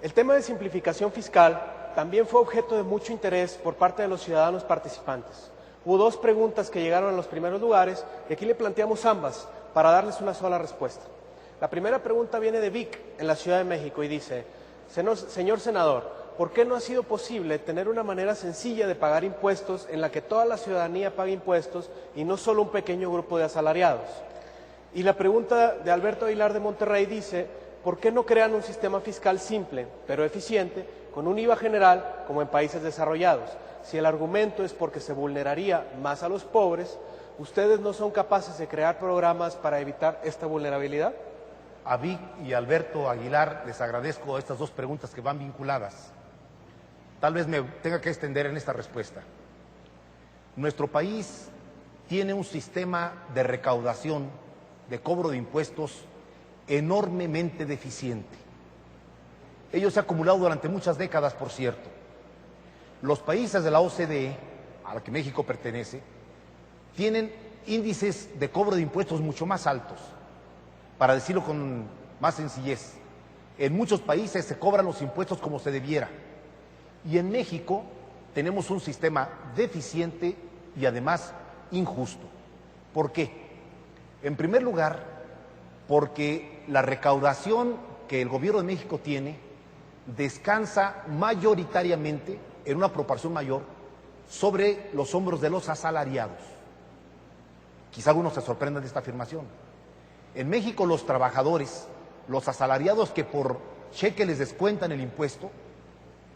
El tema de simplificación fiscal también fue objeto de mucho interés por parte de los ciudadanos participantes. Hubo dos preguntas que llegaron a los primeros lugares y aquí le planteamos ambas para darles una sola respuesta. La primera pregunta viene de Vic, en la Ciudad de México, y dice: señor senador, ¿por qué no ha sido posible tener una manera sencilla de pagar impuestos en la que toda la ciudadanía pague impuestos y no solo un pequeño grupo de asalariados? Y la pregunta de Alberto Aguilar de Monterrey dice: ¿por qué no crean un sistema fiscal simple, pero eficiente, con un IVA general como en países desarrollados? Si el argumento es porque se vulneraría más a los pobres, ¿ustedes no son capaces de crear programas para evitar esta vulnerabilidad? A Vic y Alberto Aguilar les agradezco estas dos preguntas que van vinculadas. Tal vez me tenga que extender en esta respuesta. Nuestro país tiene un sistema de recaudación, de cobro de impuestos enormemente deficiente. Ello se ha acumulado durante muchas décadas, por cierto. Los países de la OCDE, a la que México pertenece, tienen índices de cobro de impuestos mucho más altos. Para decirlo con más sencillez, en muchos países se cobran los impuestos como se debiera. Y en México tenemos un sistema deficiente y además injusto. ¿Por qué? En primer lugar, porque la recaudación que el gobierno de México tiene descansa mayoritariamente, en una proporción mayor, sobre los hombros de los asalariados. Quizá algunos se sorprendan de esta afirmación. En México los trabajadores, los asalariados que por cheque les descuentan el impuesto,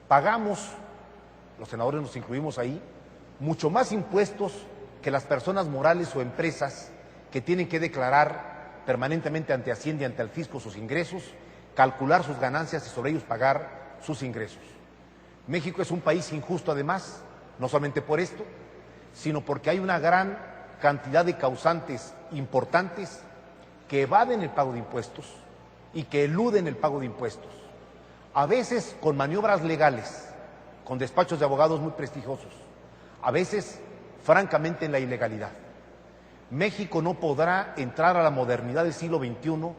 pagamos, los senadores nos incluimos ahí, mucho más impuestos que las personas morales o empresas que tienen que declarar permanentemente ante Hacienda y ante el fisco sus ingresos, calcular sus ganancias y sobre ellos pagar sus ingresos. México es un país injusto además, no solamente por esto, sino porque hay una gran cantidad de causantes importantes que evaden el pago de impuestos y que eluden el pago de impuestos, a veces con maniobras legales, con despachos de abogados muy prestigiosos, a veces francamente en la ilegalidad. México no podrá entrar a la modernidad del siglo XXI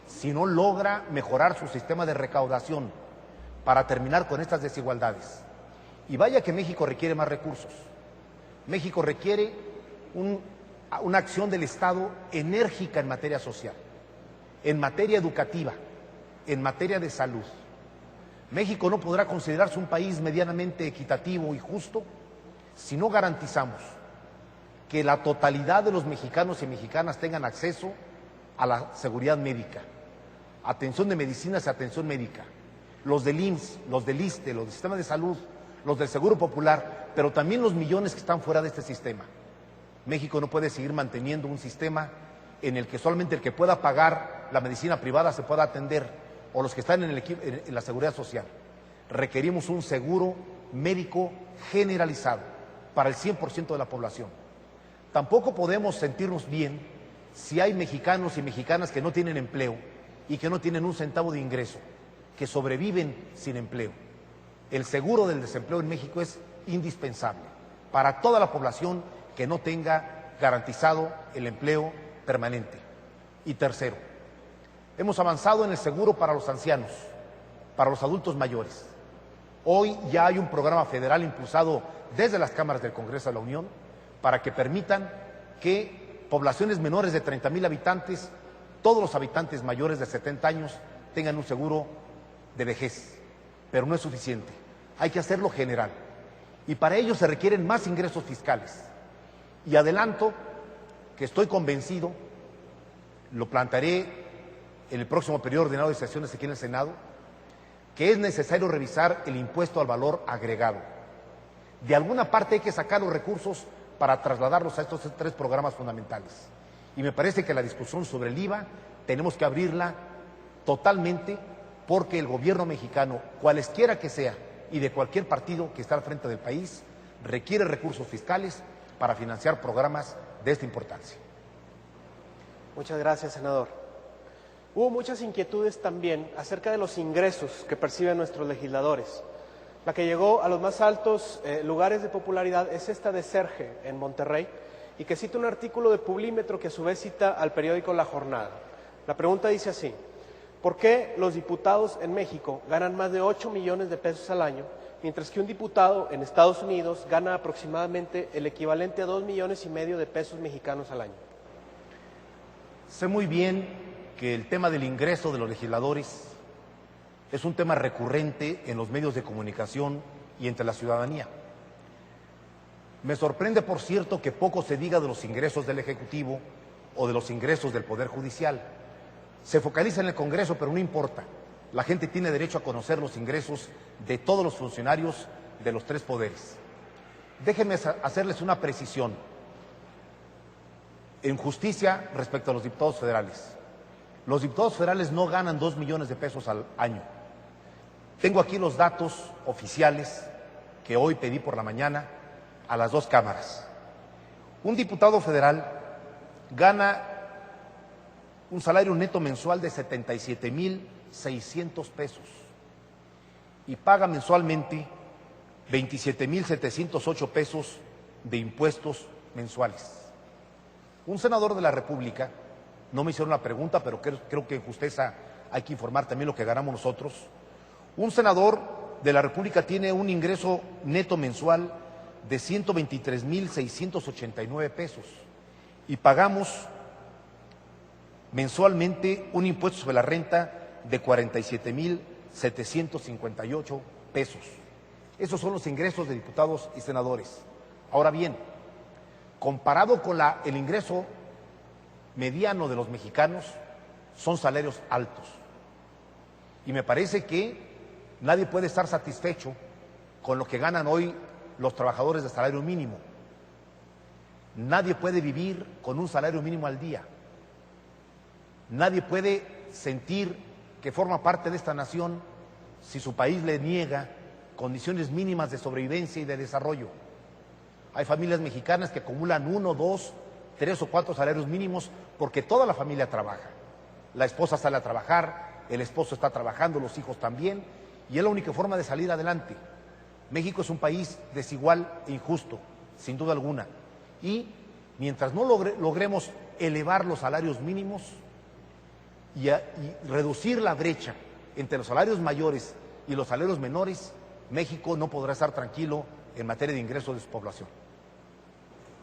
si no logra mejorar su sistema de recaudación para terminar con estas desigualdades. Y vaya que México requiere más recursos. México requiere una acción del Estado enérgica en materia social, en materia educativa, en materia de salud. México no podrá considerarse un país medianamente equitativo y justo si no garantizamos que la totalidad de los mexicanos y mexicanas tengan acceso a la seguridad médica, atención de medicinas y atención médica, los del IMSS, los del ISSSTE, los del sistema de salud, los del Seguro Popular, pero también los millones que están fuera de este sistema. México no puede seguir manteniendo un sistema en el que solamente el que pueda pagar la medicina privada se pueda atender, o los que están en la seguridad social. Requerimos un seguro médico generalizado para el 100% de la población. Tampoco podemos sentirnos bien si hay mexicanos y mexicanas que no tienen empleo y que no tienen un centavo de ingreso, que sobreviven sin empleo. El seguro del desempleo en México es indispensable para toda la población que no tenga garantizado el empleo permanente. Y tercero, hemos avanzado en el seguro para los ancianos, para los adultos mayores. Hoy ya hay un programa federal impulsado desde las cámaras del Congreso de la Unión para que permitan que poblaciones menores de 30,000 habitantes, todos los habitantes mayores de 70 años tengan un seguro de vejez, pero no es suficiente. Hay que hacerlo general y para ello se requieren más ingresos fiscales. Y adelanto que estoy convencido, lo plantearé en el próximo periodo ordinario de sesiones aquí en el Senado, que es necesario revisar el impuesto al valor agregado. De alguna parte hay que sacar los recursos para trasladarlos a estos tres programas fundamentales. Y me parece que la discusión sobre el IVA tenemos que abrirla totalmente, porque el gobierno mexicano, cualesquiera que sea, y de cualquier partido que está al frente del país, requiere recursos fiscales para financiar programas de esta importancia. Muchas gracias, senador. Hubo muchas inquietudes también acerca de los ingresos que perciben nuestros legisladores. La que llegó a los más altos lugares de popularidad es esta de Serge, en Monterrey, y que cita un artículo de Publímetro que a su vez cita al periódico La Jornada. La pregunta dice así: ¿Por qué los diputados en México ganan más de 8 millones de pesos al año, mientras que un diputado en Estados Unidos gana aproximadamente el equivalente a 2,5 millones de pesos mexicanos al año? Sé muy bien que el tema del ingreso de los legisladores es un tema recurrente en los medios de comunicación y entre la ciudadanía. Me sorprende, por cierto, que poco se diga de los ingresos del Ejecutivo o de los ingresos del Poder Judicial. Se focaliza en el Congreso, pero no importa. La gente tiene derecho a conocer los ingresos de todos los funcionarios de los tres poderes. Déjenme hacerles una precisión. En justicia, respecto a los diputados federales. Los diputados federales no ganan 2 millones de pesos al año. Tengo aquí los datos oficiales que hoy pedí por la mañana a las dos cámaras. Un diputado federal gana un salario neto mensual de 77,600 pesos y paga mensualmente 27,708 pesos de impuestos mensuales. Un senador de la República, no me hicieron la pregunta, pero creo que en justeza hay que informar también lo que ganamos nosotros. Un senador de la República tiene un ingreso neto mensual de 123,689 pesos y pagamos mensualmente un impuesto sobre la renta de 47,758 pesos. Esos son los ingresos de diputados y senadores. Ahora bien, comparado con el ingreso mediano de los mexicanos, son salarios altos. Y me parece que nadie puede estar satisfecho con lo que ganan hoy los trabajadores de salario mínimo. Nadie puede vivir con un salario mínimo al día. Nadie puede sentir que forma parte de esta nación si su país le niega condiciones mínimas de sobrevivencia y de desarrollo. Hay familias mexicanas que acumulan 1, 2, 3 o 4 salarios mínimos porque toda la familia trabaja. La esposa sale a trabajar, el esposo está trabajando, los hijos también, y es la única forma de salir adelante. México es un país desigual e injusto, sin duda alguna. Y mientras no logremos elevar los salarios mínimos y reducir la brecha entre los salarios mayores y los salarios menores, México no podrá estar tranquilo en materia de ingresos de su población.